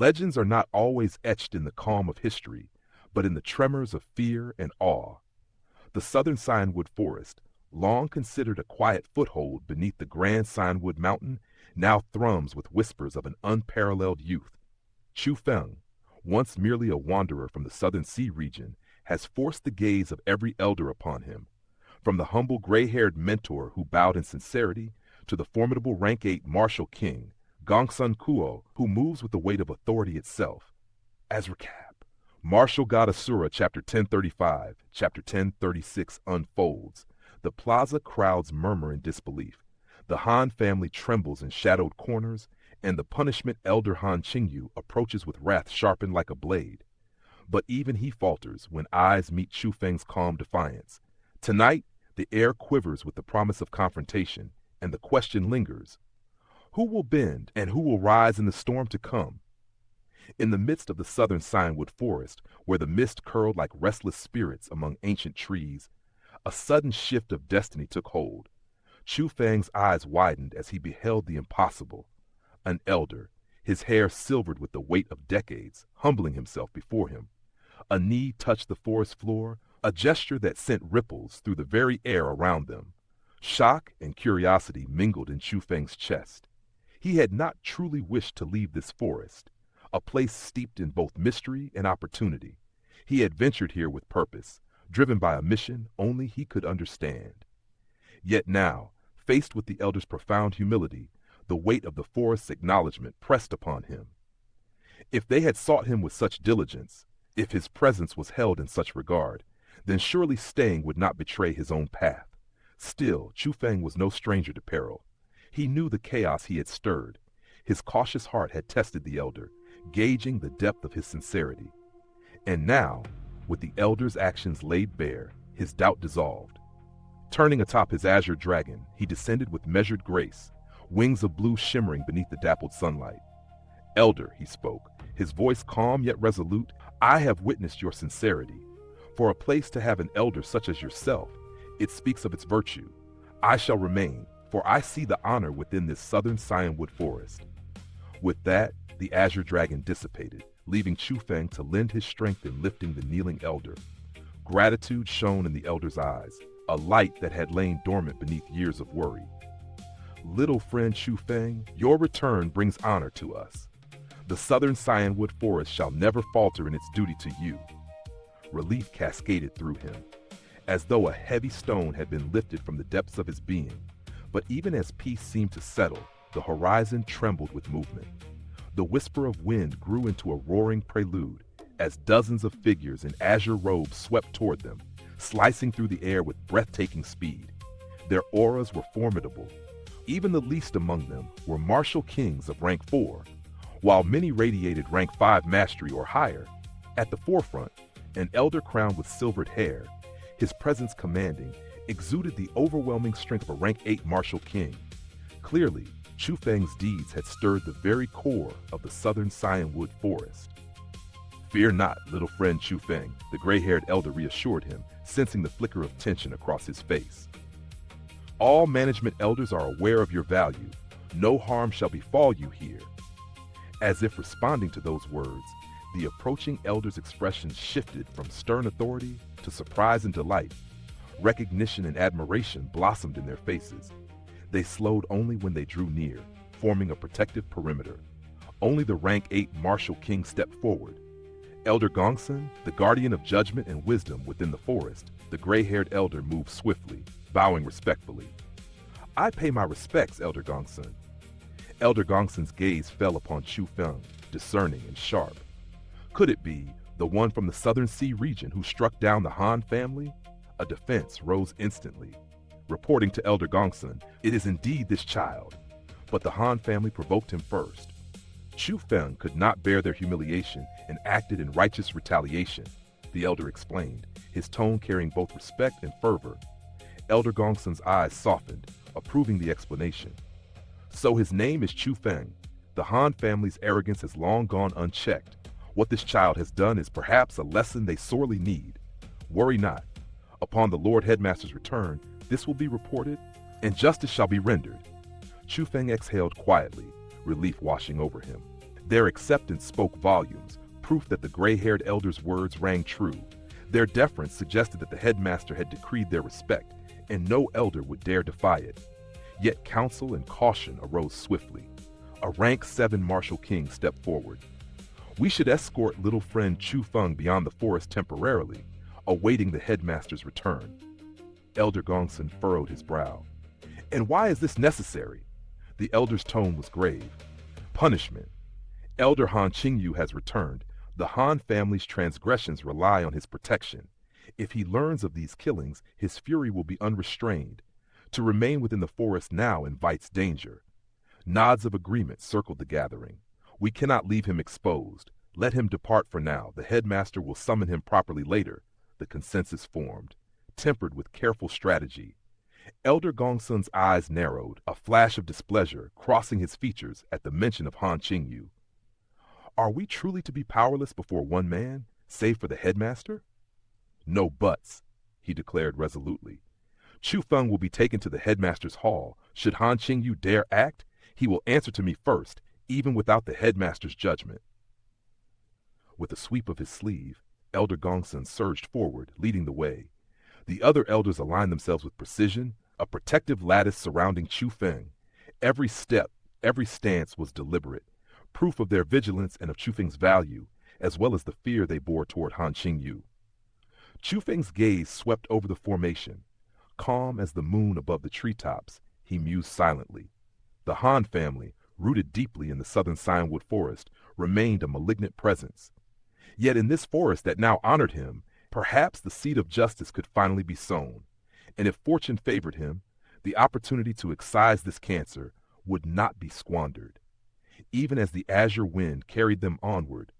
Legends are not always etched in the calm of history, but in the tremors of fear and awe. The Southern Cyanwood Forest, long considered a quiet foothold beneath the grand Cyanwood Mountain, now thrums with whispers of an unparalleled youth. Chu Feng, once merely a wanderer from the southern sea region, has forced the gaze of every elder upon him, from the humble gray-haired mentor who bowed in sincerity to the formidable rank 8 martial king, Gongsun Kuo, who moves with the weight of authority itself. As recap, Martial God Asura, chapter 1035, chapter 1036 unfolds. The plaza crowds murmur in disbelief. The Han family trembles in shadowed corners, and the Punishment Elder Han Qingyu approaches with wrath sharpened like a blade. But even he falters when eyes meet Chu Feng's calm defiance. Tonight, the air quivers with the promise of confrontation, and the question lingers. Who will bend, and who will rise in the storm to come? In the midst of the Southern Cyanwood Forest, where the mist curled like restless spirits among ancient trees, a sudden shift of destiny took hold. Chu Feng's eyes widened as he beheld the impossible. An elder, his hair silvered with the weight of decades, humbling himself before him. A knee touched the forest floor, a gesture that sent ripples through the very air around them. Shock and curiosity mingled in Chu Feng's chest. He had not truly wished to leave this forest, a place steeped in both mystery and opportunity. He had ventured here with purpose, driven by a mission only he could understand. Yet now, faced with the elder's profound humility, the weight of the forest's acknowledgement pressed upon him. If they had sought him with such diligence, if his presence was held in such regard, then surely staying would not betray his own path. Still, Chu Feng was no stranger to peril. He knew the chaos he had stirred. His cautious heart had tested the elder, gauging the depth of his sincerity. And now, with the elder's actions laid bare, his doubt dissolved. Turning atop his azure dragon, he descended with measured grace, wings of blue shimmering beneath the dappled sunlight. Elder, he spoke, his voice calm yet resolute, I have witnessed your sincerity. For a place to have an elder such as yourself, it speaks of its virtue. I shall remain, for I see the honor within this Southern Cyanwood Forest. With that, the azure dragon dissipated, leaving Chu Feng to lend his strength in lifting the kneeling elder. Gratitude shone in the elder's eyes, a light that had lain dormant beneath years of worry. Little friend Chu Feng, your return brings honor to us. The Southern Cyanwood Forest shall never falter in its duty to you. Relief cascaded through him, as though a heavy stone had been lifted from the depths of his being. But even as peace seemed to settle, the horizon trembled with movement. The whisper of wind grew into a roaring prelude as dozens of figures in azure robes swept toward them, slicing through the air with breathtaking speed. Their auras were formidable. Even the least among them were martial kings of rank 4, while many radiated rank 5 mastery or higher. At the forefront, an elder crowned with silvered hair, his presence commanding, exuded the overwhelming strength of a rank 8 martial king. Clearly, Chu Feng's deeds had stirred the very core of the Southern Cyanwood Forest. Fear not, little friend Chu Feng, the gray-haired elder reassured him, sensing the flicker of tension across his face. All management elders are aware of your value. No harm shall befall you here. As if responding to those words, the approaching elder's expression shifted from stern authority to surprise and delight. Recognition and admiration blossomed in their faces. They slowed only when they drew near, forming a protective perimeter. Only the rank 8 martial king stepped forward. Elder Gongsun, the guardian of judgment and wisdom within the forest, the gray-haired elder moved swiftly, bowing respectfully. I pay my respects, Elder Gongsun. Elder Gongsun's gaze fell upon Chu Feng, discerning and sharp. Could it be the one from the southern sea region who struck down the Han family? A defense rose instantly. Reporting to Elder Gongsun, it is indeed this child. But the Han family provoked him first. Chu Feng could not bear their humiliation and acted in righteous retaliation, the elder explained, his tone carrying both respect and fervor. Elder Gongsun's eyes softened, approving the explanation. So his name is Chu Feng. The Han family's arrogance has long gone unchecked. What this child has done is perhaps a lesson they sorely need. Worry not. Upon the Lord Headmaster's return, this will be reported, and justice shall be rendered. Chu Feng exhaled quietly, relief washing over him. Their acceptance spoke volumes, proof that the gray-haired elder's words rang true. Their deference suggested that the headmaster had decreed their respect, and no elder would dare defy it. Yet counsel and caution arose swiftly. A rank 7 martial king stepped forward. "We should escort little friend Chu Feng beyond the forest temporarily, awaiting the headmaster's return." Elder Gongsun furrowed his brow. "And why is this necessary?" The elder's tone was grave. "Punishment. Elder Han Qingyu has returned. The Han family's transgressions rely on his protection. If he learns of these killings, his fury will be unrestrained. To remain within the forest now invites danger." Nods of agreement circled the gathering. "We cannot leave him exposed. Let him depart for now. The headmaster will summon him properly later." The consensus formed, tempered with careful strategy. Elder Gongsun's eyes narrowed, a flash of displeasure crossing his features at the mention of Han Qingyu. "Are we truly to be powerless before one man, save for the headmaster?" "No buts," he declared resolutely. "Chu Feng will be taken to the headmaster's hall. Should Han Qingyu dare act, he will answer to me first, even without the headmaster's judgment." With a sweep of his sleeve, Elder Gongsun surged forward, leading the way. The other elders aligned themselves with precision, a protective lattice surrounding Chu Feng. Every step, every stance was deliberate, proof of their vigilance and of Chu Feng's value, as well as the fear they bore toward Han Qingyu. Chu Feng's gaze swept over the formation. Calm as the moon above the treetops, he mused silently. The Han family, rooted deeply in the Southern Cyanwood Forest, remained a malignant presence. Yet in this forest that now honored him, perhaps the seed of justice could finally be sown. And if fortune favored him, the opportunity to excise this cancer would not be squandered. Even as the azure wind carried them onward,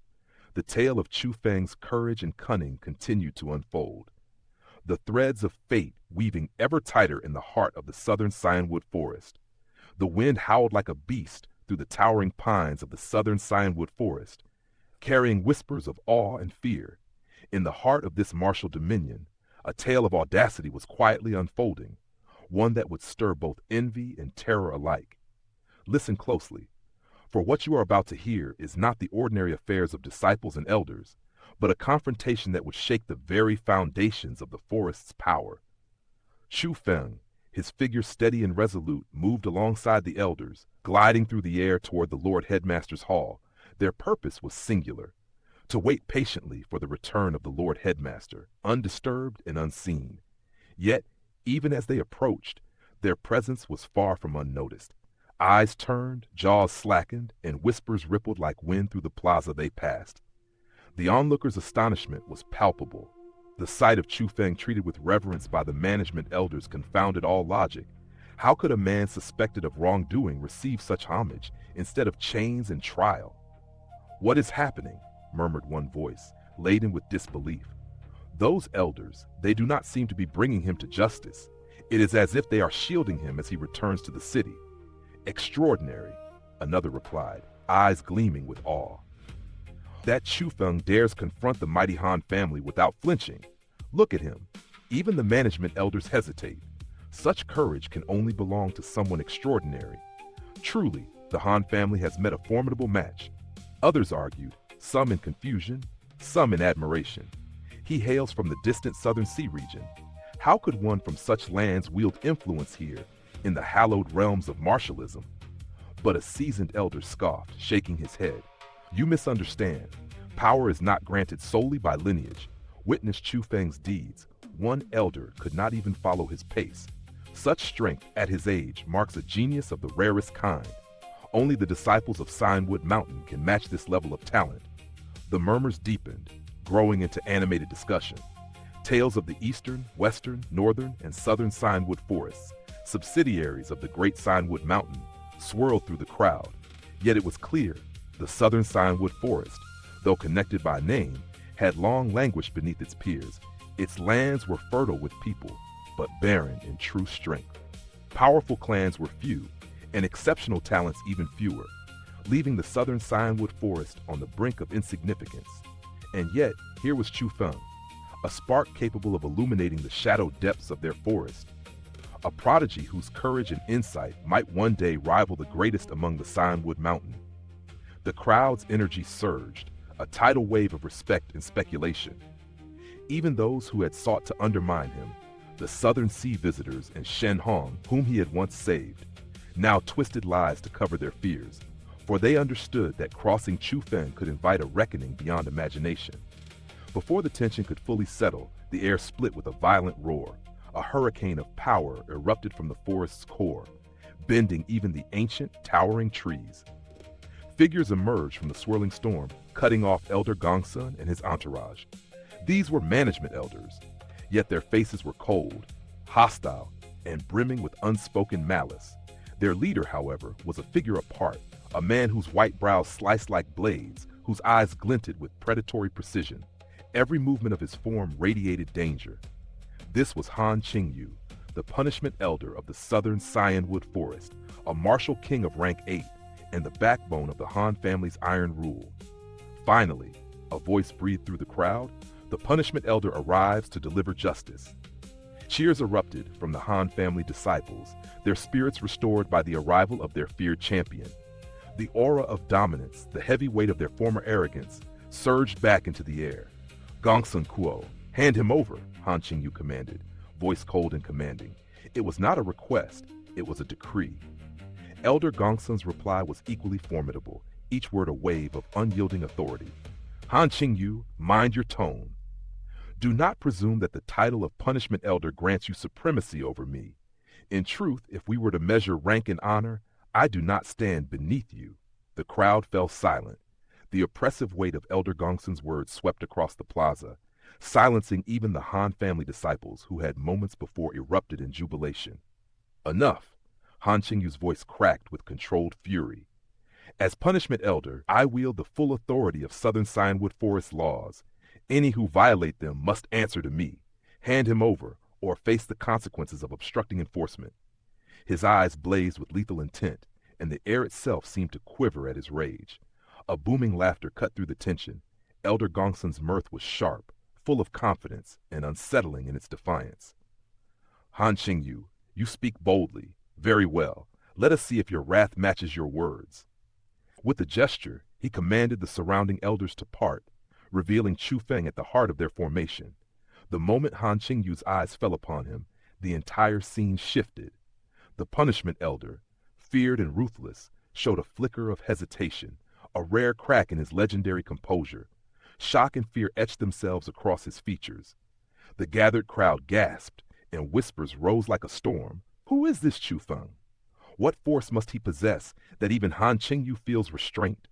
the tale of Chu Feng's courage and cunning continued to unfold. The threads of fate weaving ever tighter in the heart of the Southern Cyanwood Forest. The wind howled like a beast through the towering pines of the Southern Cyanwood Forest, carrying whispers of awe and fear. In the heart of this martial dominion, a tale of audacity was quietly unfolding, one that would stir both envy and terror alike. Listen closely, for what you are about to hear is not the ordinary affairs of disciples and elders, but a confrontation that would shake the very foundations of the forest's power. Chu Feng, his figure steady and resolute, moved alongside the elders, gliding through the air toward the Lord Headmaster's hall. Their purpose was singular: to wait patiently for the return of the Lord Headmaster, undisturbed and unseen. Yet, even as they approached, their presence was far from unnoticed. Eyes turned, jaws slackened, and whispers rippled like wind through the plaza they passed. The onlookers' astonishment was palpable. The sight of Chu Feng treated with reverence by the management elders confounded all logic. How could a man suspected of wrongdoing receive such homage instead of chains and trial? "What is happening?" murmured one voice, laden with disbelief. "Those elders, they do not seem to be bringing him to justice. It is as if they are shielding him as he returns to the city." "Extraordinary," another replied, eyes gleaming with awe. "That Chu Feng dares confront the mighty Han family without flinching. Look at him. Even the management elders hesitate. Such courage can only belong to someone extraordinary. Truly, the Han family has met a formidable match." Others argued, some in confusion, some in admiration. He hails from the distant southern sea region. How could one from such lands wield influence here in the hallowed realms of martialism? But a seasoned elder scoffed, shaking his head. "You misunderstand. Power is not granted solely by lineage. Witness Chu Feng's deeds. One elder could not even follow his pace. Such strength at his age marks a genius of the rarest kind. Only the disciples of Cyanwood Mountain can match this level of talent." The murmurs deepened, growing into animated discussion. Tales of the eastern, western, northern, and southern Cyanwood forests, subsidiaries of the great Cyanwood Mountain, swirled through the crowd. Yet it was clear, the Southern Cyanwood Forest, though connected by name, had long languished beneath its peers. Its lands were fertile with people, but barren in true strength. Powerful clans were few, and exceptional talents even fewer, leaving the Southern Cyanwood Forest on the brink of insignificance. And yet, here was Chu Feng, a spark capable of illuminating the shadowed depths of their forest, a prodigy whose courage and insight might one day rival the greatest among the Cyanwood Mountain. The crowd's energy surged, a tidal wave of respect and speculation. Even those who had sought to undermine him, the Southern Sea visitors and Shen Hong, whom he had once saved, now twisted lies to cover their fears, for they understood that crossing Chu Feng could invite a reckoning beyond imagination. Before the tension could fully settle, the air split with a violent roar. A hurricane of power erupted from the forest's core, bending even the ancient, towering trees. Figures emerged from the swirling storm, cutting off Elder Gongsun and his entourage. These were management elders, yet their faces were cold, hostile, and brimming with unspoken malice. Their leader, however, was a figure apart, a man whose white brows sliced like blades, whose eyes glinted with predatory precision. Every movement of his form radiated danger. This was Han Qingyu, the Punishment Elder of the Southern Cyanwood Forest, a martial king of rank 8, and the backbone of the Han family's iron rule. Finally, a voice breathed through the crowd. The Punishment Elder arrives to deliver justice. Cheers erupted from the Han family disciples, their spirits restored by the arrival of their feared champion. The aura of dominance, the heavy weight of their former arrogance, surged back into the air. Gongsun Kuo, hand him over, Han Qingyu commanded, voice cold and commanding. It was not a request, it was a decree. Elder Gongsun's reply was equally formidable, each word a wave of unyielding authority. Han Qingyu, mind your tone. Do not presume that the title of Punishment Elder grants you supremacy over me. In truth, if we were to measure rank and honor, I do not stand beneath you. The crowd fell silent. The oppressive weight of Elder Gongsun's words swept across the plaza, silencing even the Han family disciples who had moments before erupted in jubilation. Enough! Han Qingyu's voice cracked with controlled fury. As Punishment Elder, I wield the full authority of Southern Cyanwood Forest laws. Any who violate them must answer to me. Hand him over, or face the consequences of obstructing enforcement. His eyes blazed with lethal intent, and the air itself seemed to quiver at his rage. A booming laughter cut through the tension. Elder Gongsun's mirth was sharp, full of confidence, and unsettling in its defiance. Han Qingyu, you speak boldly. Very well. Let us see if your wrath matches your words. With a gesture, he commanded the surrounding elders to part, revealing Chu Feng at the heart of their formation. The moment Han Qingyu's eyes fell upon him, the entire scene shifted. The Punishment Elder, feared and ruthless, showed a flicker of hesitation, a rare crack in his legendary composure. Shock and fear etched themselves across his features. The gathered crowd gasped, and whispers rose like a storm. Who is this Chu Feng? What force must he possess that even Han Qingyu feels restraint?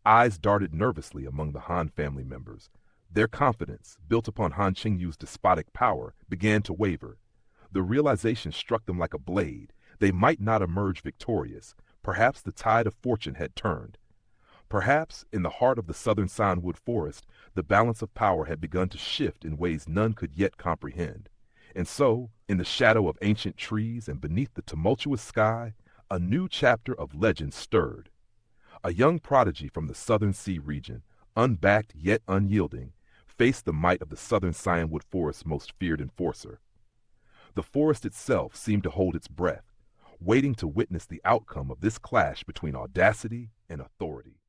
Eyes darted nervously among the Han family members. Their confidence, built upon Han Qingyu's despotic power, began to waver. The realization struck them like a blade. They might not emerge victorious. Perhaps the tide of fortune had turned. Perhaps, in the heart of the Southern Cyanwood Forest, the balance of power had begun to shift in ways none could yet comprehend. And so, in the shadow of ancient trees and beneath the tumultuous sky, a new chapter of legend stirred. A young prodigy from the Southern Sea region, unbacked yet unyielding, faced the might of the Southern Cyanwood Forest's most feared enforcer. The forest itself seemed to hold its breath, waiting to witness the outcome of this clash between audacity and authority.